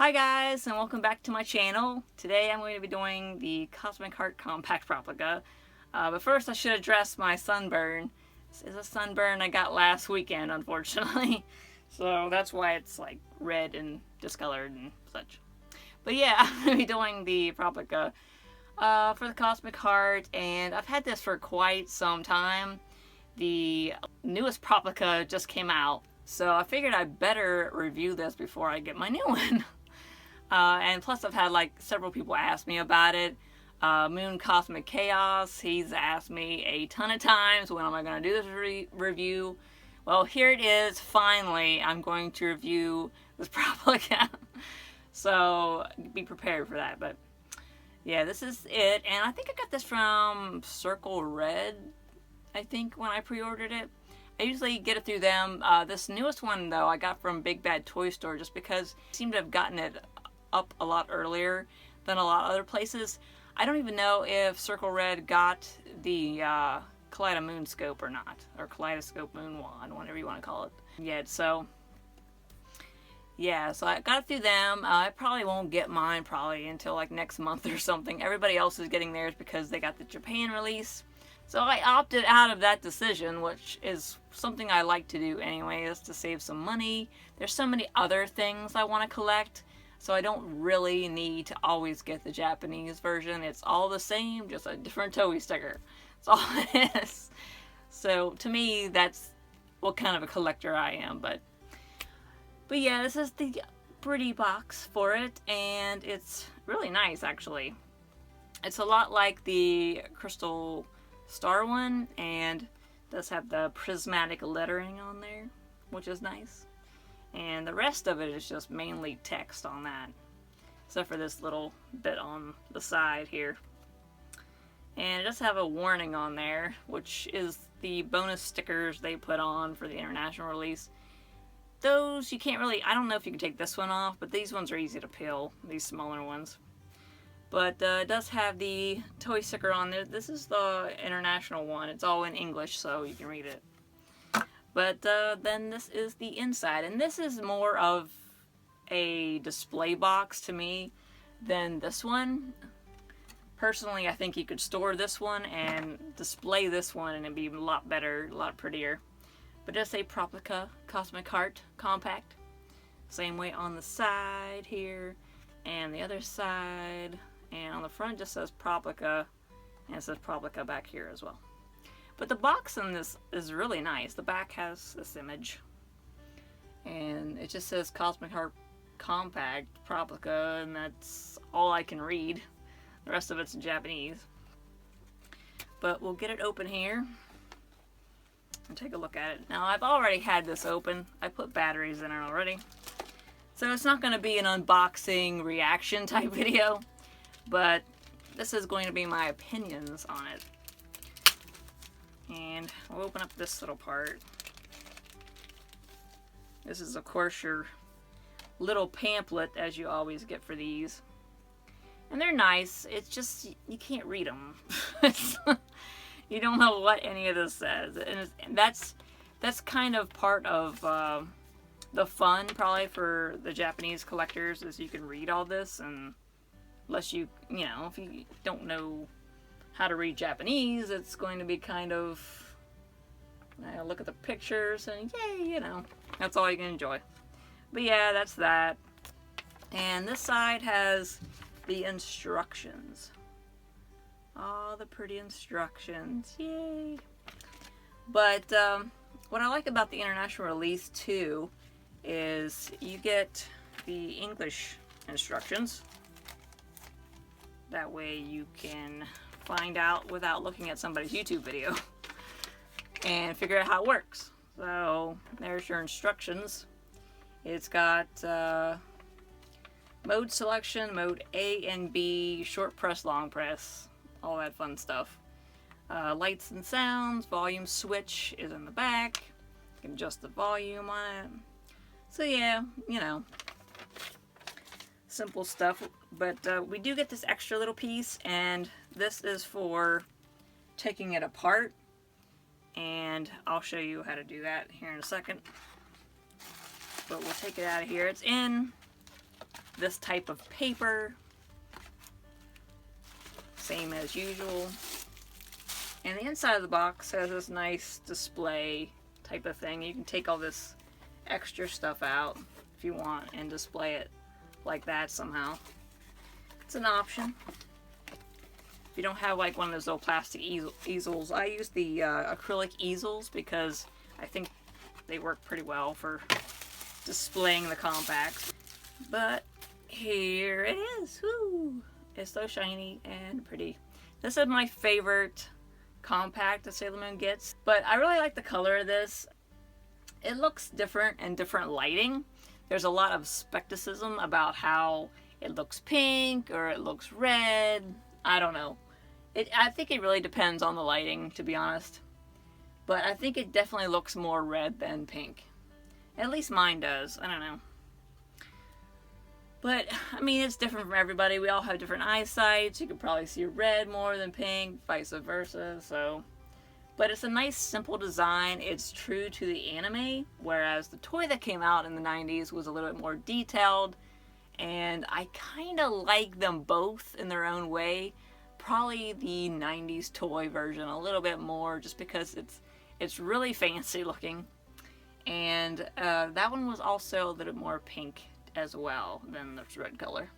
Hi guys, and welcome back to my channel. Today I'm going to be doing the Cosmic Heart Compact Proplica. But first I should address my sunburn. This is a sunburn I got last weekend, unfortunately. So that's why it's like red and discolored and such. But yeah, I'm going to be doing the Proplica for the Cosmic Heart, and I've had this for quite some time. The newest Proplica just came out, so I figured I'd better review this before I get my new one. And plus I've had like several people ask me about it. Moon Cosmic Chaos, he's asked me a ton of times, when am I going to do this review? Well, here it is, finally, I'm going to review this Proplica. So, be prepared for that, but yeah, this is it, and I think I got this from Circle Red, I think, when I pre-ordered it. I usually get it through them. This newest one, though, I got from Big Bad Toy Store, just because I seem to have gotten it up a lot earlier than a lot of other places. I don't even know if Circle Red got the Kaleido Moon Scope or not, or Kaleidoscope Moon Wand, whatever you want to call it, yet. So yeah, so I got it through them. I probably won't get mine probably until like next month or something. Everybody else is getting theirs because they got the Japan release. So I opted out of that decision, which is something I like to do anyway, is to save some money. There's so many other things I want to collect, so I don't really need to always get the Japanese version. It's all the same, just a different Toei sticker. That's all it is. So to me, that's what kind of a collector I am. But yeah, this is the pretty box for it, and it's really nice, actually. It's a lot like the Crystal Star one, and does have the prismatic lettering on there, which is nice. And the rest of it is just mainly text on that, except for this little bit on the side here. And it does have a warning on there, which is the bonus stickers they put on for the international release. Those you can't really, I don't know if you can take this one off, but these ones are easy to peel, these smaller ones. But it does have the toy sticker on there. This is the international one. It's all in English, so you can read it. But then this is the inside, and this is more of a display box to me than this one. Personally, I think you could store this one and display this one, and it'd be a lot better, a lot prettier. But it does say Proplica Cosmic Heart Compact. Same way on the side here, and the other side, and on the front just says Proplica, and it says Proplica back here as well. But the box in this is really nice. The back has this image, and it just says Cosmic Heart Compact Proplica, and that's all I can read. The rest of it's in Japanese. But we'll get it open here and take a look at it. Now, I've already had this open. I put batteries in it already. So it's not going to be an unboxing reaction type video, but this is going to be my opinions on it. And we'll open up this little part. This is, of course, your little pamphlet, as you always get for these. And they're nice. It's just, you can't read them. You don't know what any of this says. And that's kind of part of the fun, probably, for the Japanese collectors, is you can read all this. And unless you know, if you don't know how to read Japanese, it's going to be kind of, look at the pictures and yay, that's all you can enjoy. But yeah, that's that. And this side has the instructions. Oh, the pretty instructions, yay. But what I like about the international release too is you get the English instructions. That way you can find out without looking at somebody's YouTube video and figure out how it works. So there's your instructions. It's got mode selection, mode A and B, short press, long press, all that fun stuff. Lights and sounds, volume switch is in the back. You can adjust the volume on it. So yeah, simple stuff. But we do get this extra little piece, and this is for taking it apart, and I'll show you how to do that here in a second. But we'll take it out of here. It's in this type of paper, same as usual. And the inside of the box has this nice display type of thing. You can take all this extra stuff out if you want and display it like that somehow. It's an option. If you don't have like one of those little plastic easels, I use the acrylic easels because I think they work pretty well for displaying the compacts. But here it is. Woo! It's so shiny and pretty. This is my favorite compact that Sailor Moon gets, but I really like the color of this. It looks different in different lighting. There's a lot of skepticism about how it looks pink or it looks red. I don't know. I think it really depends on the lighting, to be honest. But I think it definitely looks more red than pink. At least mine does. I don't know. But, I mean, it's different from everybody. We all have different eyesight. You could probably see red more than pink, vice versa, so. But it's a nice, simple design. It's true to the anime, whereas the toy that came out in the 90s was a little bit more detailed. And I kind of like them both in their own way. Probably the 90s toy version a little bit more, just because it's really fancy looking. And that one was also a little more pink as well than this red color.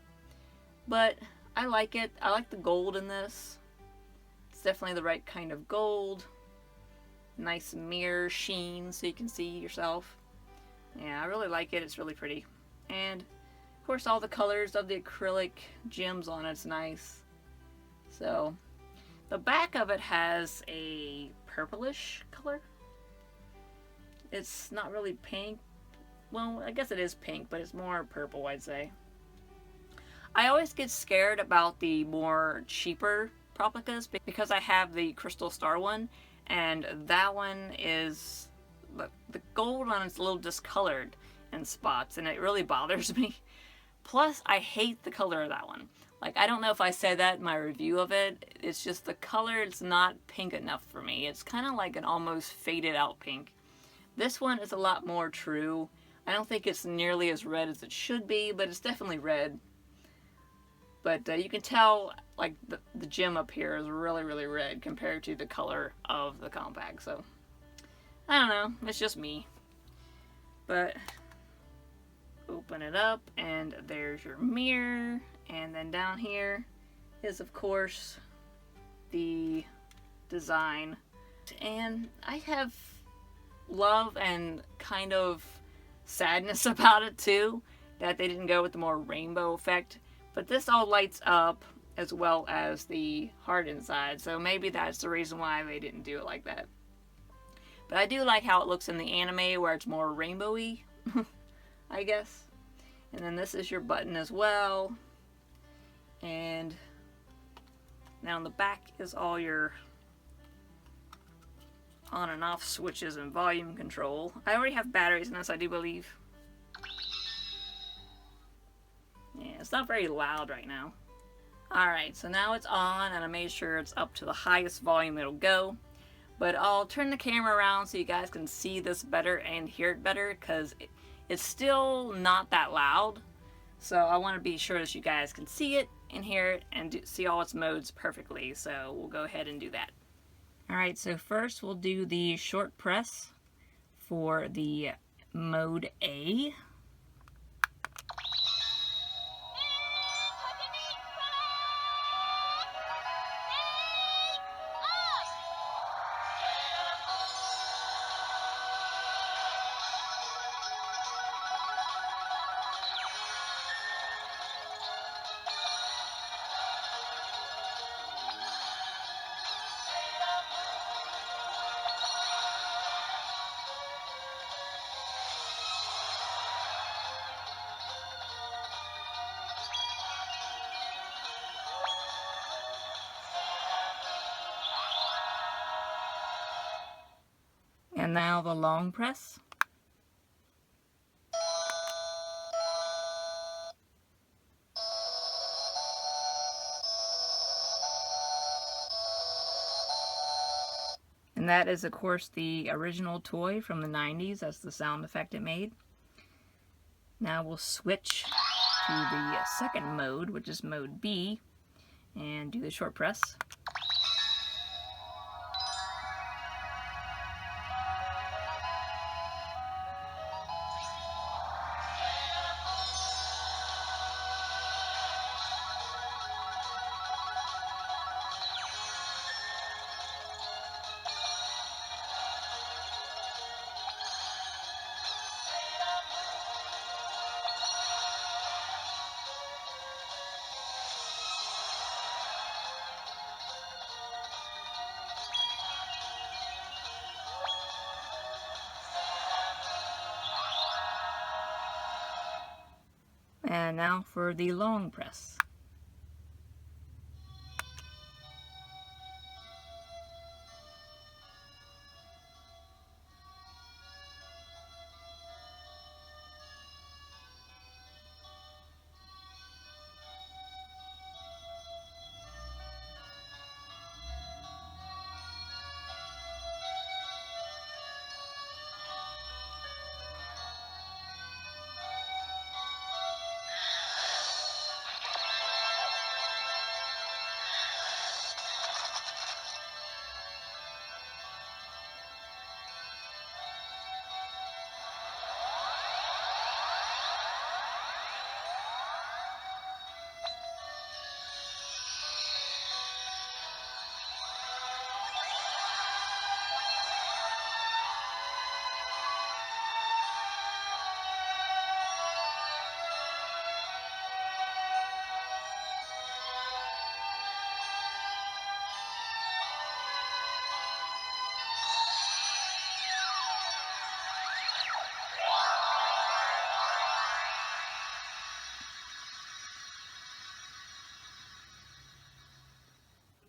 But I like it. I like the gold in this. It's definitely the right kind of gold. Nice mirror sheen so you can see yourself. Yeah, I really like it. It's really pretty. And of course all the colors of the acrylic gems on it's nice. So the back of it has a purplish color. It's not really pink. Well, I guess it is pink, but it's more purple, I'd say. I always get scared about the more cheaper Proplicas because I have the Crystal Star one, and that one is, the gold on it's a little discolored in spots, and it really bothers me. Plus, I hate the color of that one. Like, I don't know if I said that in my review of it. It's just the color, it's not pink enough for me. It's kind of like an almost faded out pink. This one is a lot more true. I don't think it's nearly as red as it should be, but it's definitely red. But you can tell, like, the gem up here is really, really red compared to the color of the compact. So, I don't know. It's just me. But, open it up, and there's your mirror. And then down here is, of course, the design. And I have love and kind of sadness about it too, that they didn't go with the more rainbow effect. But this all lights up as well as the heart inside, so maybe that's the reason why they didn't do it like that. But I do like how it looks in the anime where it's more rainbowy, I guess. And then this is your button as well. And now on the back is all your on and off switches and volume control. I already have batteries in this, I do believe. Yeah, it's not very loud right now. Alright, so now it's on, and I made sure it's up to the highest volume it'll go. But I'll turn the camera around so you guys can see this better and hear it better, because it's still not that loud. So I want to be sure that you guys can see it and hear it and see all its modes perfectly. So we'll go ahead and do that. Alright, so first we'll do the short press for the mode A. And now the long press. And that is, of course, the original toy from the 90s. That's the sound effect it made. Now we'll switch to the second mode, which is mode B, and do the short press. And now for the long press.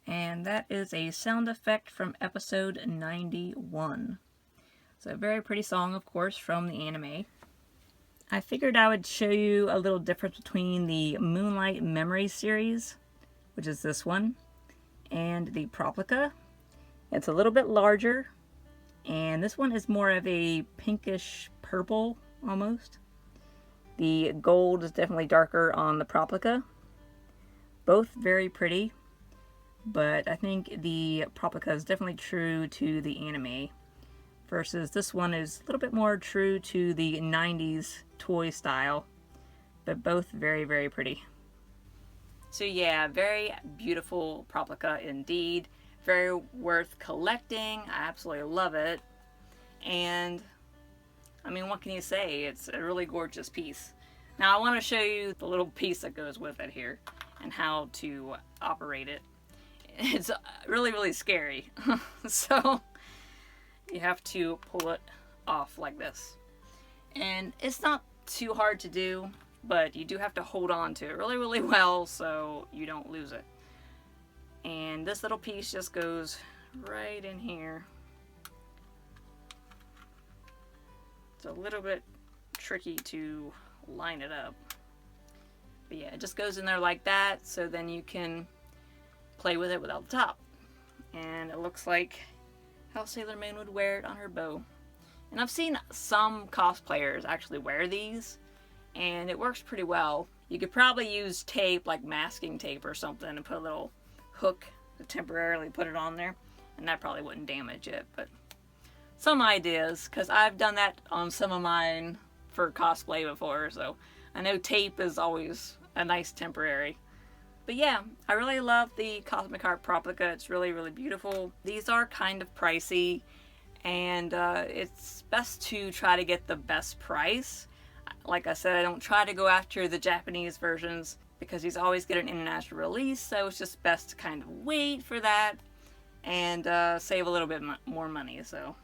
And that is a sound effect from episode 91. It's a very pretty song, of course, from the anime. I figured I would show you a little difference between the Moonlight Memories series, which is this one, and the Proplica. It's a little bit larger, and this one is more of a pinkish purple, almost. The gold is definitely darker on the Proplica. Both very pretty. But I think the Proplica is definitely true to the anime, versus this one is a little bit more true to the 90s toy style, but both very, very pretty. So yeah, very beautiful Proplica indeed. Very worth collecting. I absolutely love it. And, I mean, what can you say? It's a really gorgeous piece. Now I want to show you the little piece that goes with it here, and how to operate it. It's really, really scary. So you have to pull it off like this. And it's not too hard to do, but you do have to hold on to it really, really well so you don't lose it. And this little piece just goes right in here. It's a little bit tricky to line it up. But yeah, it just goes in there like that, so then you can play with it without the top. And it looks like how Sailor Moon would wear it on her bow. And I've seen some cosplayers actually wear these, and it works pretty well. You could probably use tape, like masking tape or something, and put a little hook to temporarily put it on there, and that probably wouldn't damage it. But some ideas, because I've done that on some of mine for cosplay before, so I know tape is always a nice temporary. But yeah, I really love the Cosmic Heart Proplica. It's really, really beautiful. These are kind of pricey, and it's best to try to get the best price. Like I said, I don't try to go after the Japanese versions because these always get an international release, so it's just best to kind of wait for that and save a little bit more money. So,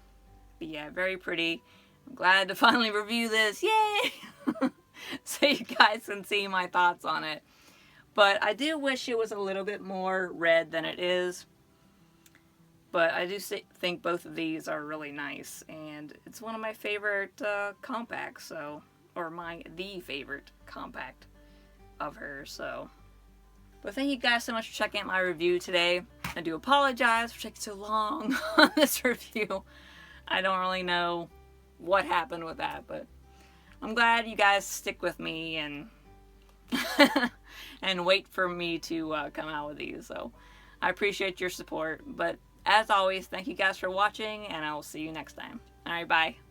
but yeah, very pretty. I'm glad to finally review this. Yay! So you guys can see my thoughts on it. But I do wish it was a little bit more red than it is. But I do think both of these are really nice. And it's one of my favorite compacts, so... or the favorite compact of hers, so... But thank you guys so much for checking out my review today. I do apologize for taking so long on this review. I don't really know what happened with that, but... I'm glad you guys stick with me and and wait for me to come out with these. So I appreciate your support. But as always, thank you guys for watching, and I will see you next time. Alright, bye.